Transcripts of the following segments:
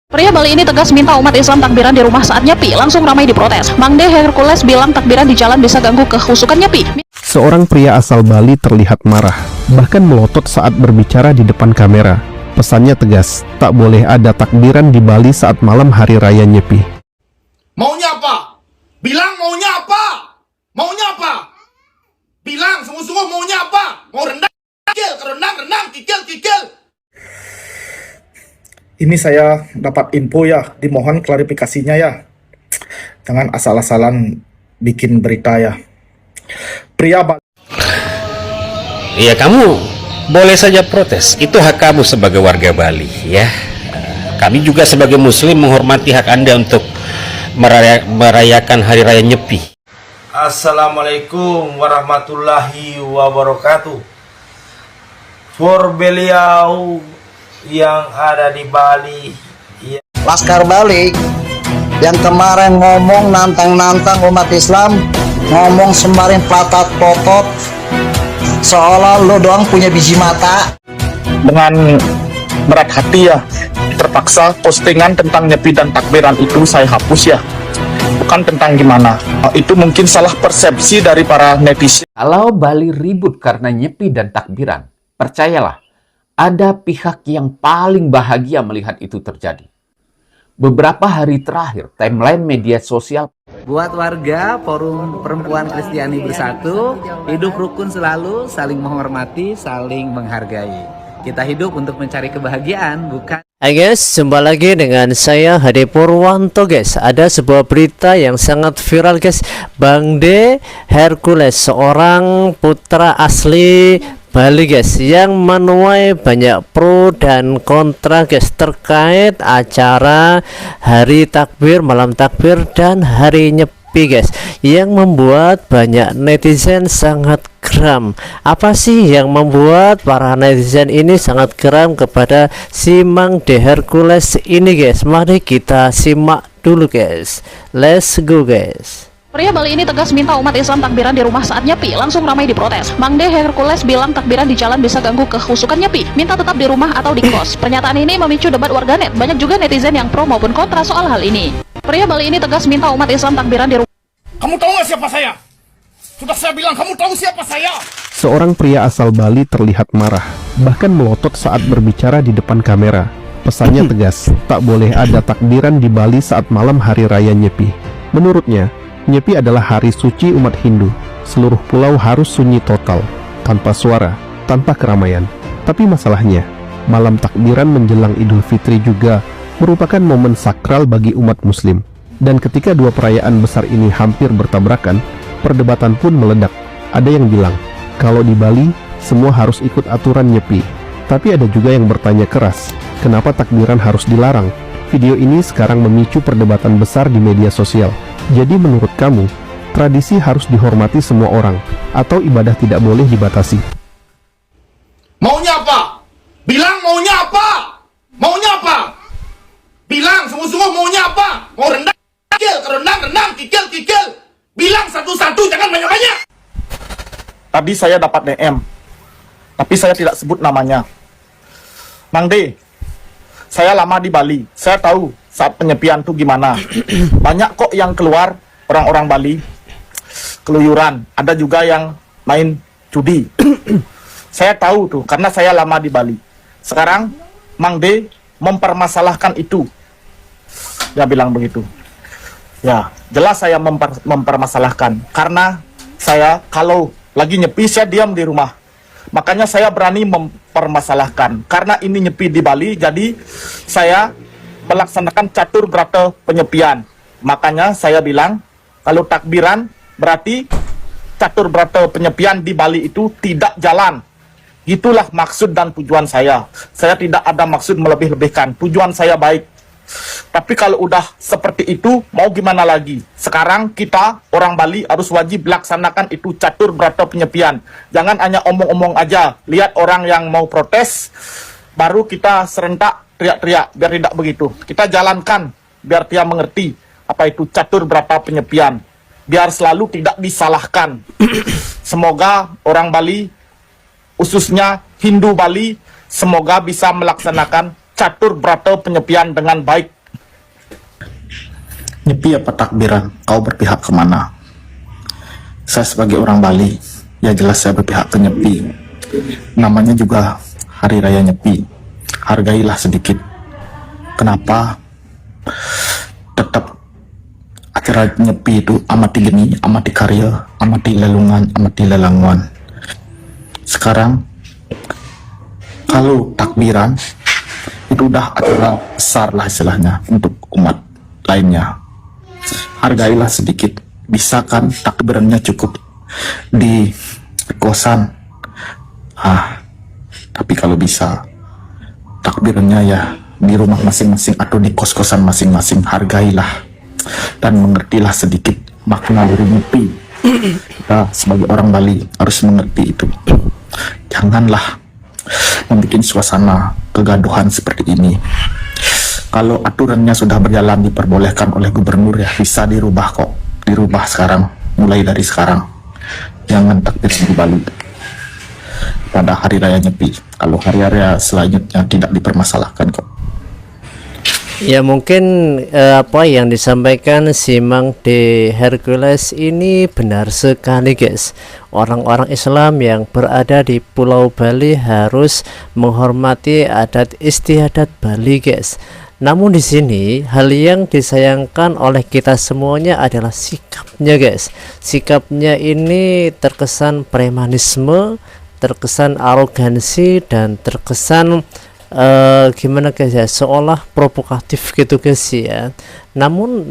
Pria Bali ini tegas minta umat Islam takbiran di rumah saat nyepi, langsung ramai diprotes. Mang De Hercules bilang takbiran di jalan bisa ganggu kehusukan nyepi. Seorang pria asal Bali terlihat marah, bahkan melotot saat berbicara di depan kamera. Pesannya tegas, tak boleh ada takbiran di Bali saat malam hari raya Nyepi. Maunya apa? Bilang maunya apa? Maunya apa? Bilang sungguh-sungguh maunya apa? Mau rendang, kikil, rendang, kikil, kikil. Ini saya dapat info ya, dimohon klarifikasinya ya. Jangan asal-asalan bikin berita ya. Pria Bali. Ya, kamu boleh saja protes, itu hak kamu sebagai warga Bali ya. Kami juga sebagai muslim menghormati hak Anda untuk merayakan hari raya Nyepi. Assalamualaikum warahmatullahi wabarakatuh. For beliau yang ada di Bali ya. Laskar Bali yang kemarin ngomong nantang-nantang umat Islam, ngomong sembari patat potot seolah lo doang punya biji mata. Dengan berat hati ya, terpaksa postingan tentang nyepi dan takbiran itu saya hapus ya. Bukan tentang gimana, itu mungkin salah persepsi dari para netizen. Kalau Bali ribut karena nyepi dan takbiran, percayalah, ada pihak yang paling bahagia melihat itu terjadi. Beberapa hari terakhir, timeline media sosial. Buat warga Forum Perempuan Kristiani Bersatu, hidup rukun selalu, saling menghormati, saling menghargai. Kita hidup untuk mencari kebahagiaan, bukan... Hai guys, jumpa lagi dengan saya Hadi Purwanto guys. Ada sebuah berita yang sangat viral guys. Mang De Hercules, seorang putra asli Bali guys, yang menuai banyak pro dan kontra guys terkait acara hari takbir, malam takbir dan hari nyepi guys, yang membuat banyak netizen sangat geram. Apa sih yang membuat para netizen ini sangat geram kepada si Mang De Hercules ini guys? Mari kita simak dulu guys. Let's go guys. Pria Bali ini tegas minta umat Islam takbiran di rumah saat nyepi, langsung ramai diprotes. Mang De Hercules bilang takbiran di jalan bisa ganggu kehusukan nyepi, minta tetap di rumah atau di kos. Pernyataan ini memicu debat warganet, banyak juga netizen yang pro maupun kontra soal hal ini. Pria Bali ini tegas minta umat Islam takbiran di rumah. Kamu tahu nggak siapa saya? Sudah saya bilang, kamu tahu siapa saya? Seorang pria asal Bali terlihat marah, bahkan melotot saat berbicara di depan kamera. Pesannya tegas, tak boleh ada takbiran di Bali saat malam hari raya Nyepi. Menurutnya, Nyepi adalah hari suci umat Hindu. Seluruh pulau harus sunyi total, tanpa suara, tanpa keramaian. Tapi masalahnya, malam takbiran menjelang Idul Fitri juga merupakan momen sakral bagi umat muslim. Dan ketika dua perayaan besar ini hampir bertabrakan, perdebatan pun meledak. Ada yang bilang, kalau di Bali, semua harus ikut aturan Nyepi. Tapi ada juga yang bertanya keras, kenapa takbiran harus dilarang? Video ini sekarang memicu perdebatan besar di media sosial. Jadi menurut kamu, tradisi harus dihormati semua orang, atau ibadah tidak boleh dibatasi? Maunya apa? Bilang maunya apa? Maunya apa? Bilang sungguh-sungguh maunya apa? Mau rendang, kikil, rendang, kikil, kikil. Bilang satu-satu, jangan banyak-banyak. Tadi saya dapat DM, tapi saya tidak sebut namanya. Mang De, saya lama di Bali, saya tahu saat penyepian tuh gimana. Banyak kok yang keluar, orang-orang Bali keluyuran, ada juga yang main judi. Saya tahu tuh, karena saya lama di Bali. Sekarang Mang De mempermasalahkan itu. Dia bilang begitu. Ya, jelas saya mempermasalahkan, karena saya kalau lagi nyepi saya diam di rumah. Makanya saya berani mempermasalahkan, karena ini nyepi di Bali, jadi saya melaksanakan catur berata penyepian. Makanya saya bilang, kalau takbiran berarti catur berata penyepian di Bali itu tidak jalan. Itulah maksud dan tujuan saya. Saya tidak ada maksud melebih-lebihkan. Tujuan saya baik. Tapi kalau udah seperti itu, mau gimana lagi? Sekarang kita, orang Bali, harus wajib laksanakan itu catur berata penyepian. Jangan hanya omong-omong aja. Lihat orang yang mau protes, baru kita serentak teriak-teriak, biar tidak begitu. Kita jalankan, biar dia mengerti apa itu catur berata penyepian. Biar selalu tidak disalahkan. Semoga orang Bali, khususnya Hindu Bali, semoga bisa melaksanakan catur berata penyepian dengan baik Nyepi apa takbiran? Kau berpihak kemana? Saya sebagai orang Bali, ya jelas saya berpihak ke Nyepi. Namanya juga Hari Raya Nyepi. Hargailah sedikit. Kenapa? Tetap acara Nyepi itu amati geni, amati karya, amati lelungan, amati lelanguan. Sekarang kalau takbiran itu udah acara besar lah istilahnya untuk umat lainnya. Hargailah sedikit. Bisa kan takbirannya cukup di kosan. Tapi kalau bisa takbirannya ya di rumah masing-masing atau di kos-kosan masing-masing. Hargailah dan mengertilah sedikit makna dari Nyepi. Kita sebagai orang Bali harus mengerti itu. Janganlah membuat suasana kegaduhan seperti ini. Kalau aturannya sudah berjalan, diperbolehkan oleh gubernur, ya bisa dirubah kok. Dirubah sekarang, mulai dari sekarang. Jangan takbir di Bali pada Hari Raya Nyepi. Kalau hari-hari selanjutnya tidak dipermasalahkan kok. Ya mungkin apa yang disampaikan si Mang De Hercules ini benar sekali guys. Orang-orang Islam yang berada di Pulau Bali harus menghormati adat istiadat Bali guys. Namun di sini hal yang disayangkan oleh kita semuanya adalah sikapnya guys. Sikapnya ini terkesan premanisme, terkesan arogansi, dan terkesan gimana guys ya, seolah provokatif gitu guys ya. Namun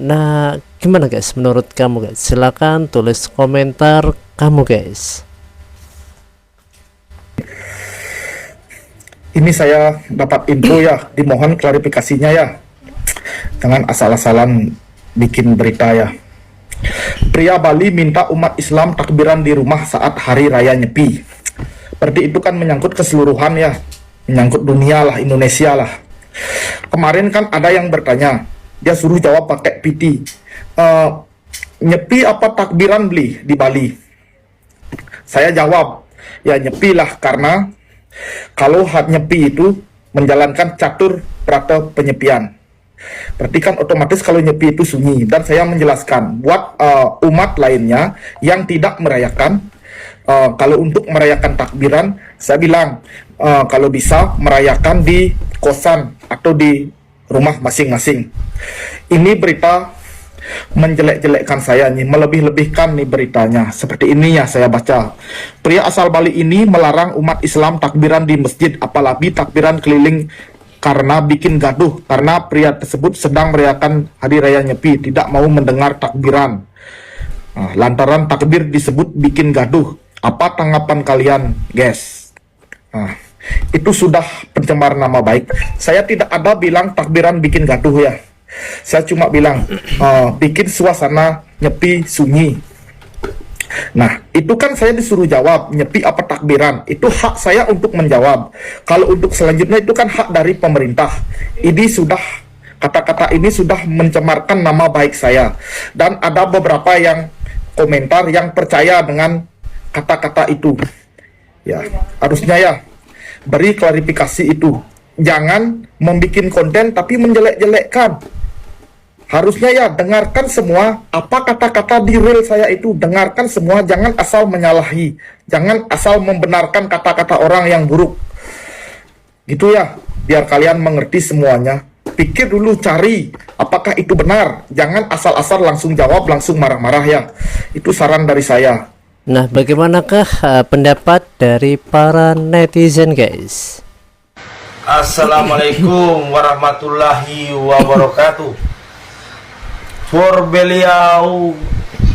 gimana guys menurut kamu guys? Silakan tulis komentar kamu guys. Ini saya dapat info ya, dimohon klarifikasinya ya. Jangan asal-asalan bikin berita ya. Pria Bali minta umat Islam takbiran di rumah saat Hari Raya Nyepi. Berarti itu kan menyangkut keseluruhan ya, menyangkut dunia lah, Indonesia lah. Kemarin kan ada yang bertanya, dia suruh jawab pakai PT. Nyepi apa takbiran beli di Bali? Saya jawab, ya nyepi lah, karena kalau nyepi itu menjalankan catur prata penyepian. Berarti kan otomatis kalau nyepi itu sunyi. Dan saya menjelaskan buat umat lainnya yang tidak merayakan, kalau untuk merayakan takbiran, saya bilang kalau bisa merayakan di kosan atau di rumah masing-masing. Ini berita menjelek-jelekkan saya nih, melebih-lebihkan nih beritanya. Seperti ini ya saya baca. Pria asal Bali ini melarang umat Islam takbiran di masjid, apalagi takbiran keliling, karena bikin gaduh. Karena pria tersebut sedang merayakan Hari Raya Nyepi, tidak mau mendengar takbiran. Lantaran takbir disebut bikin gaduh. Apa tanggapan kalian, guys? Itu sudah pencemaran nama baik. Saya tidak ada bilang takbiran bikin gaduh ya. Saya cuma bilang bikin suasana nyepi sunyi. Nah, itu kan saya disuruh jawab nyepi apa takbiran. Itu hak saya untuk menjawab. Kalau untuk selanjutnya itu kan hak dari pemerintah. Ini sudah, kata-kata ini sudah mencemarkan nama baik saya. Dan ada beberapa yang komentar yang percaya dengan kata-kata itu. Ya, harusnya ya beri klarifikasi itu. Jangan membuat konten tapi menjelek-jelekkan. Harusnya ya dengarkan semua apa kata-kata di reel saya itu. Dengarkan semua, jangan asal menyalahi. Jangan asal membenarkan kata-kata orang yang buruk. Gitu ya, biar kalian mengerti semuanya. Pikir dulu, cari apakah itu benar. Jangan asal-asal langsung jawab, langsung marah-marah ya. Itu saran dari saya. Nah, bagaimanakah pendapat dari para netizen guys? Assalamualaikum warahmatullahi wabarakatuh. For beliau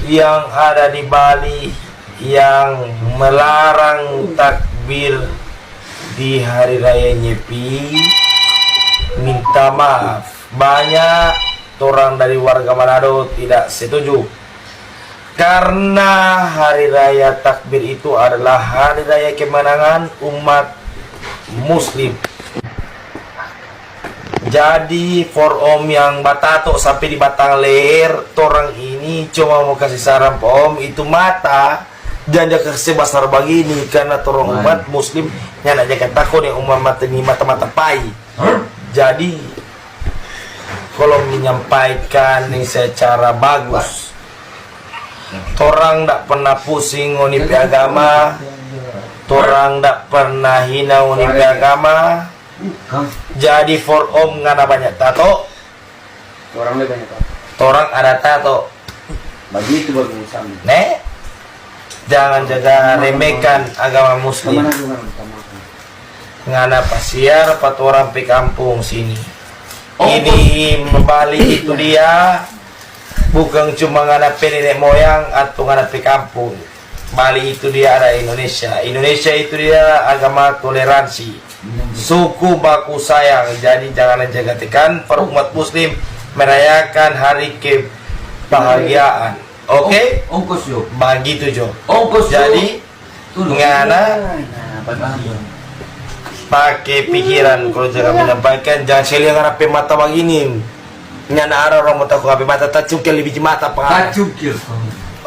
yang ada di Bali yang melarang takbir di Hari Raya Nyepi, minta maaf. Banyak orang dari warga Manado tidak setuju, karena Hari Raya Takbir itu adalah Hari Raya kemenangan umat Muslim. Jadi for om yang batato sampai di batang leher, orang ini cuma mau kasih saran om, itu mata jangan kasih besar begini, karena orang umat Muslim yang aja takut yang umat mata ini mata-mata pai. Jadi kalau menyampaikan ini secara bagus. Torang ndak pernah pusing ngoni agama, torang ndak pernah hina ngoni agama. Jadi for om ngana banyak tato, torang ada tato. Begitu bagus sama. Nek, jangan jaga remehkan agama muslim. Ngana pasiar pat orang pe kampung sini. Ini Bali itu dia bukan cuma ngana pe nenek moyang atau ngana pe kampung. Bali itu dia ada Indonesia. Indonesia itu dia agama toleransi. Suku baku sayang. Jadi jangan jaga tekan para umat muslim merayakan hari kebahagiaan. Oke? Ongkos yo. Begitu Jo. Ongkos yo. Jadi ngana pakai pikiran kalau jangan menyampaikan, jangan seliang ngapain mata begini. Nyana ada orang mau tahu ngapain mata tak cukil lebih mata pengaruh. Cukil.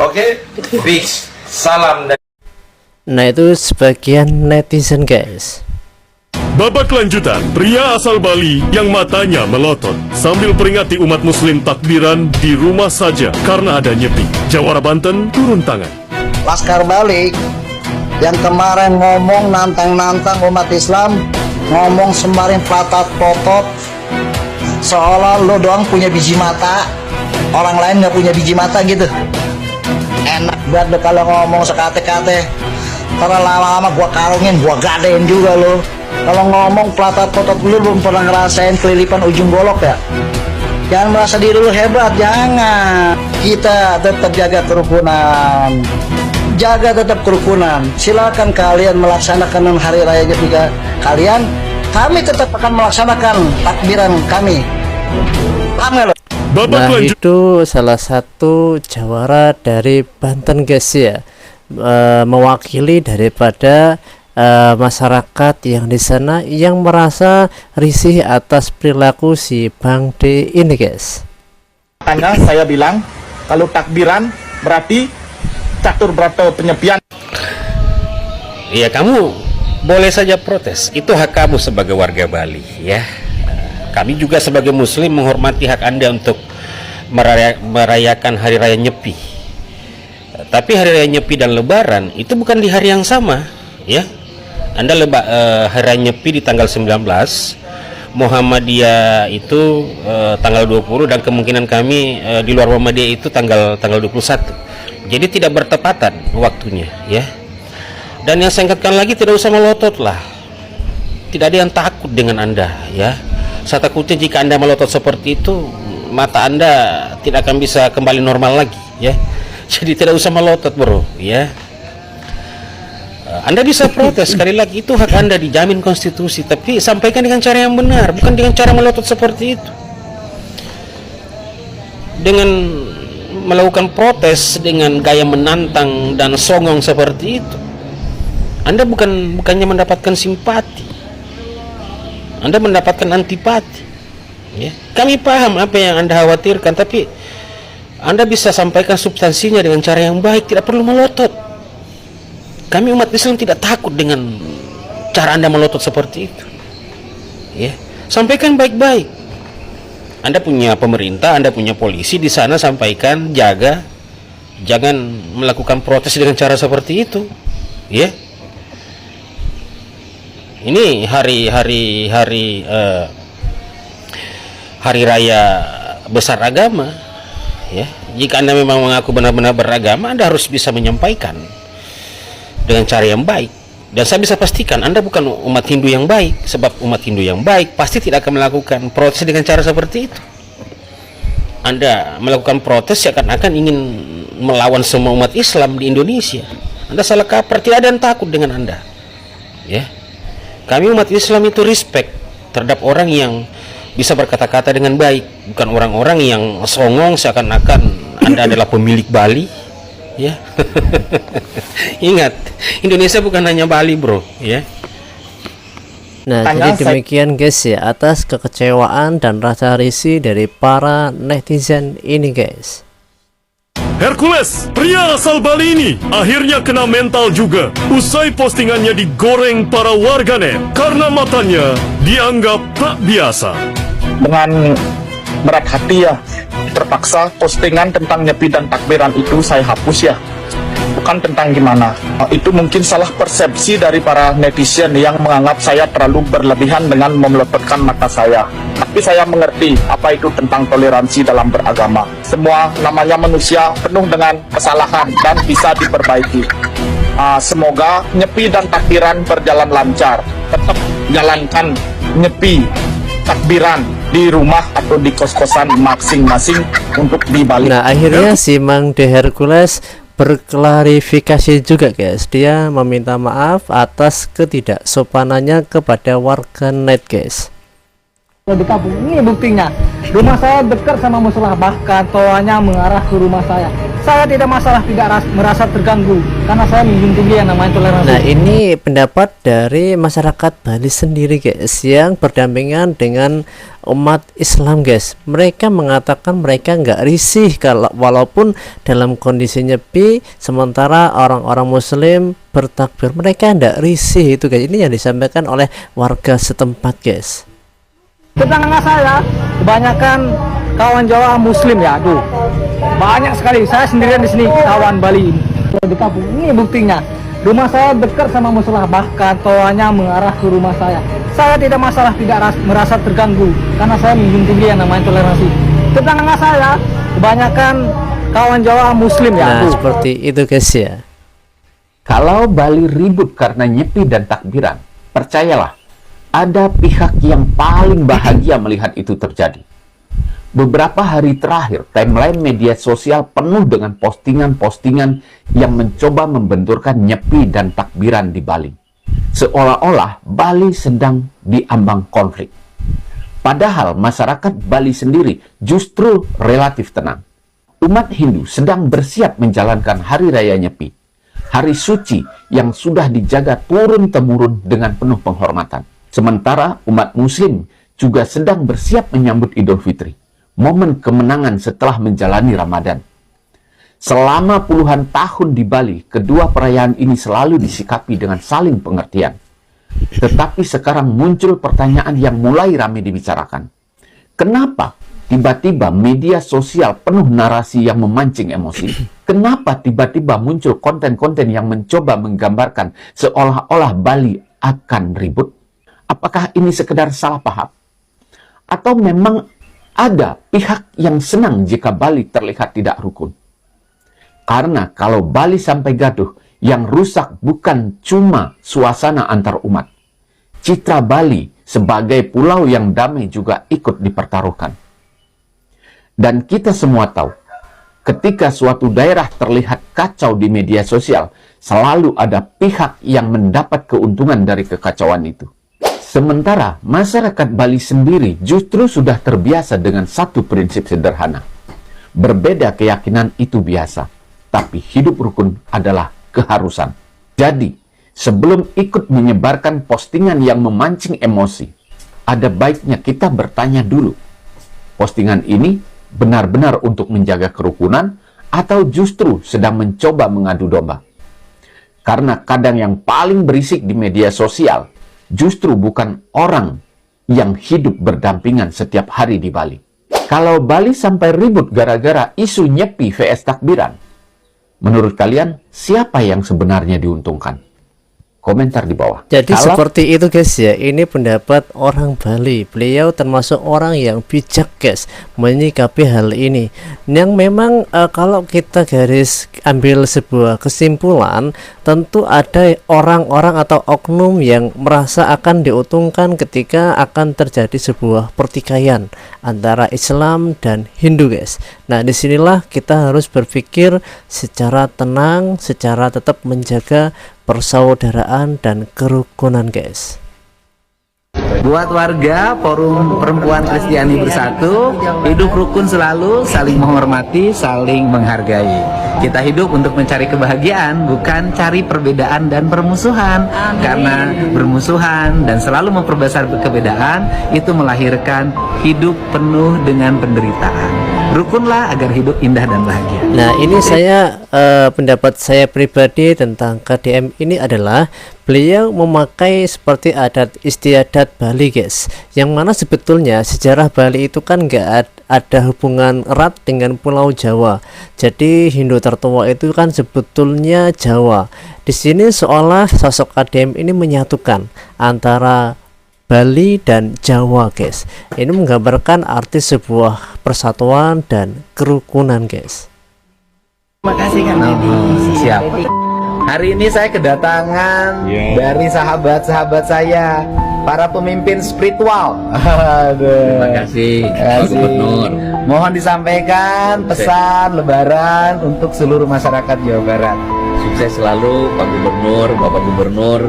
Oke? Fix. Salam dari. Nah, itu sebagian netizen, guys. Babak lanjutan, pria asal Bali yang matanya melotot sambil peringati umat muslim takbiran di rumah saja karena ada nyepi. Jawara Banten turun tangan. Laskar Bali yang kemarin ngomong nantang-nantang umat Islam, ngomong sembaring patat potot, seolah lo doang punya biji mata, orang lain nggak punya biji mata gitu. Enak banget kalau ngomong sekate-kate. Karena lama-lama gua karungin, gua gadein juga lo. Kalau ngomong patat potot lu belum pernah ngerasain kelilipan ujung golok ya. Jangan merasa diri lu hebat, jangan. Kita tetap jaga kerukunan. Jaga tetap kerukunan. Silakan kalian melaksanakan hari raya Nyepi kalian. Kami tetap akan melaksanakan takbiran kami. Paham nggak lo? Nah, itu salah satu jawara dari Banten, guys ya. Mewakili daripada masyarakat yang di sana yang merasa risih atas perilaku si Bang D ini, guys. Makanya saya bilang kalau takbiran berarti catur berata penyepian. Iya, kamu boleh saja protes, itu hak kamu sebagai warga Bali ya. Kami juga sebagai muslim menghormati hak Anda untuk merayakan hari raya Nyepi. Tapi hari raya Nyepi dan Lebaran itu bukan di hari yang sama ya. Anda hari raya Nyepi di tanggal 19, Muhammadiyah itu tanggal 20, dan kemungkinan kami di luar Muhammadiyah itu tanggal 21. Jadi tidak bertepatan waktunya ya. Dan yang saya ingatkan lagi, tidak usah melotot lah. Tidak ada yang takut dengan Anda ya. Saya takutnya jika Anda melotot seperti itu, mata Anda tidak akan bisa kembali normal lagi ya. Jadi tidak usah melotot bro ya. Anda bisa protes, sekali lagi itu hak Anda, dijamin konstitusi, tapi sampaikan dengan cara yang benar, bukan dengan cara melotot seperti itu. Dengan melakukan protes dengan gaya menantang dan songong seperti itu, Anda bukannya mendapatkan simpati, Anda mendapatkan antipati ya. Kami paham apa yang Anda khawatirkan, tapi Anda bisa sampaikan substansinya dengan cara yang baik, tidak perlu melotot. Kami umat Islam tidak takut dengan cara Anda melotot seperti itu ya. Sampaikan baik-baik. Anda punya pemerintah, Anda punya polisi di sana, sampaikan, jaga. Jangan melakukan protes dengan cara seperti itu ya. Ini hari raya besar agama ya. Jika Anda memang mengaku benar-benar beragama, Anda harus bisa menyampaikan dengan cara yang baik. Dan saya bisa pastikan Anda bukan umat Hindu yang baik, sebab umat Hindu yang baik pasti tidak akan melakukan protes dengan cara seperti itu. Anda melakukan protes seakan-akan ingin melawan semua umat Islam di Indonesia. Anda salah kaprah, tidak ada yang takut dengan Anda ya. Kami umat Islam itu respect terhadap orang yang bisa berkata-kata dengan baik, bukan orang-orang yang songong seakan-akan Anda adalah pemilik Bali ya. Ingat, Indonesia bukan hanya Bali bro ya. Nah, jadi demikian guys ya, atas kekecewaan dan rasa risih dari para netizen ini guys. Hercules, pria asal Bali ini akhirnya kena mental juga usai postingannya digoreng para warganet karena matanya dianggap tak biasa. berat hati ya. Terpaksa postingan tentang nyepi dan takbiran itu saya hapus ya. Bukan tentang gimana. Itu mungkin salah persepsi dari para netizen yang menganggap saya terlalu berlebihan dengan memelototkan mata saya. Tapi saya mengerti apa itu tentang toleransi dalam beragama. Semua namanya manusia penuh dengan kesalahan dan bisa diperbaiki. Semoga nyepi dan takbiran berjalan lancar. Tetap jalankan nyepi takbiran di rumah atau di kos-kosan masing-masing untuk di Bali. Nah, akhirnya si Mang De Hercules berklarifikasi juga guys. Dia meminta maaf atas ketidaksopanannya kepada warganet guys. Di kampung ini buktinya, rumah saya dekat sama musola, bahkan toanya mengarah ke rumah saya. Saya tidak merasa terganggu karena saya menjunjung tinggi yang namanya toleransi. Nah, ini pendapat dari masyarakat Bali sendiri guys, yang berdampingan dengan umat Islam guys. Mereka mengatakan mereka nggak risih kalau walaupun dalam kondisi nyepi, sementara orang-orang Muslim bertakbir, mereka nggak risih itu guys. Ini yang disampaikan oleh warga setempat guys. Tetangga saya kebanyakan kawan Jawa Muslim ya, aduh banyak sekali. Saya sendirian di sini kawan Bali ini. Di kampung ini buktinya, rumah saya dekat sama musola, bahkan toanya mengarah ke rumah saya. Saya tidak merasa terganggu karena saya menjunjung tinggi yang namanya toleransi. Tetangga saya kebanyakan kawan Jawa Muslim ya. Nah, seperti itu guys ya. Kalau Bali ribut karena nyepi dan takbiran, percayalah, ada pihak yang paling bahagia melihat itu terjadi. Beberapa hari terakhir, timeline media sosial penuh dengan postingan-postingan yang mencoba membenturkan nyepi dan takbiran di Bali. Seolah-olah Bali sedang diambang konflik. Padahal masyarakat Bali sendiri justru relatif tenang. Umat Hindu sedang bersiap menjalankan Hari Raya Nyepi, hari suci yang sudah dijaga turun-temurun dengan penuh penghormatan. Sementara umat Muslim juga sedang bersiap menyambut Idul Fitri, momen kemenangan setelah menjalani Ramadan. Selama puluhan tahun di Bali, kedua perayaan ini selalu disikapi dengan saling pengertian. Tetapi sekarang muncul pertanyaan yang mulai ramai dibicarakan. Kenapa tiba-tiba media sosial penuh narasi yang memancing emosi? Kenapa tiba-tiba muncul konten-konten yang mencoba menggambarkan seolah-olah Bali akan ribut? Apakah ini sekedar salah paham? Atau memang ada pihak yang senang jika Bali terlihat tidak rukun? Karena kalau Bali sampai gaduh, yang rusak bukan cuma suasana antar umat. Citra Bali sebagai pulau yang damai juga ikut dipertaruhkan. Dan kita semua tahu, ketika suatu daerah terlihat kacau di media sosial, selalu ada pihak yang mendapat keuntungan dari kekacauan itu. Sementara masyarakat Bali sendiri justru sudah terbiasa dengan satu prinsip sederhana. Berbeda keyakinan itu biasa, tapi hidup rukun adalah keharusan. Jadi, sebelum ikut menyebarkan postingan yang memancing emosi, ada baiknya kita bertanya dulu, postingan ini benar-benar untuk menjaga kerukunan atau justru sedang mencoba mengadu domba? Karena kadang yang paling berisik di media sosial justru bukan orang yang hidup berdampingan setiap hari di Bali. Kalau Bali sampai ribut gara-gara isu nyepi vs takbiran, menurut kalian siapa yang sebenarnya diuntungkan? Komentar di bawah. Jadi seperti itu guys ya, ini pendapat orang Bali. Beliau termasuk orang yang bijak guys menyikapi hal ini, yang memang kalau kita garis ambil sebuah kesimpulan, tentu ada orang-orang atau oknum yang merasa akan diuntungkan ketika akan terjadi sebuah pertikaian antara Islam dan Hindu guys. Nah, disinilah kita harus berpikir secara tenang, secara tetap menjaga persaudaraan dan kerukunan guys. Buat warga Forum Perempuan Kristiani Bersatu, hidup rukun selalu, saling menghormati, saling menghargai. Kita hidup untuk mencari kebahagiaan, bukan cari perbedaan dan permusuhan. Karena bermusuhan dan selalu memperbesar perbedaan itu melahirkan hidup penuh dengan penderitaan. Rukunlah agar hidup indah dan bahagia. Nah, ini saya pendapat saya pribadi tentang KDM ini adalah beliau memakai seperti adat istiadat Bali guys, yang mana sebetulnya sejarah Bali itu kan nggak ada hubungan erat dengan Pulau Jawa. Jadi Hindu tertua itu kan sebetulnya Jawa. Di sini seolah sosok ADM ini menyatukan antara Bali dan Jawa, guys. Ini menggambarkan arti sebuah persatuan dan kerukunan, guys. Terima kasih Kang Deddy. Siap. Hari ini saya kedatangan dari sahabat-sahabat saya, para pemimpin spiritual. Terima kasih Pak Gubernur. Mohon disampaikan pesan Lebaran untuk seluruh masyarakat Jawa Barat. Sukses selalu Pak Gubernur, Bapak Gubernur,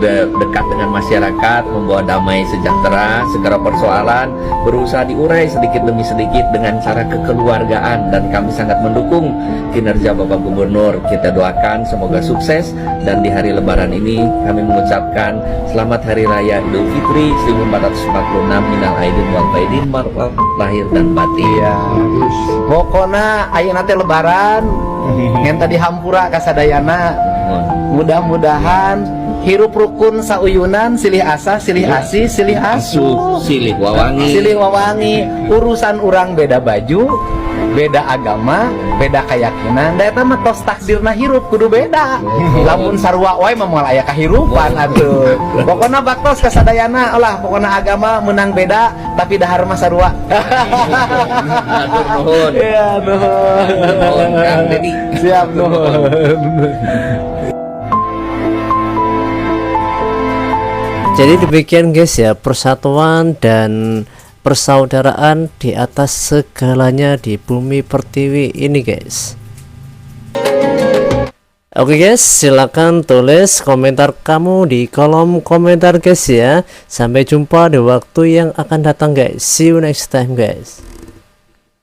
dekat dengan masyarakat, membawa damai sejahtera, segala persoalan berusaha diurai sedikit demi sedikit dengan cara kekeluargaan, dan kami sangat mendukung kinerja Bapak Gubernur. Kita doakan semoga sukses, dan di hari Lebaran ini kami mengucapkan Selamat Hari Raya Idul Fitri 1446 minal aidin wal faidin, maaf lahir dan batin. Iya. Pokoknya ayeuna teh Lebaran ngen tadi hampura kasadayana. Mudah-mudahan hirup rukun sauyunan, silih asa, silih asih, silih asuh, silih wawangi, silih wawangi. Urusan orang beda baju, beda agama, beda keyakinan, da eta mah tos takdirna hirup kudu beda. Lamun sarua wae mah moal aya kahirupan atuh. Pokona baktos kasadayana ulah, pokona agama menang beda tapi dahar mah sarua. Nuhun. Iya, nuhun. Nuhun Kang Deddy. Siap, nuhun. Jadi demikian guys ya, persatuan dan persaudaraan di atas segalanya di bumi pertiwi ini guys. Oke guys, silakan tulis komentar kamu di kolom komentar guys ya. Sampai jumpa di waktu yang akan datang guys. See you next time guys.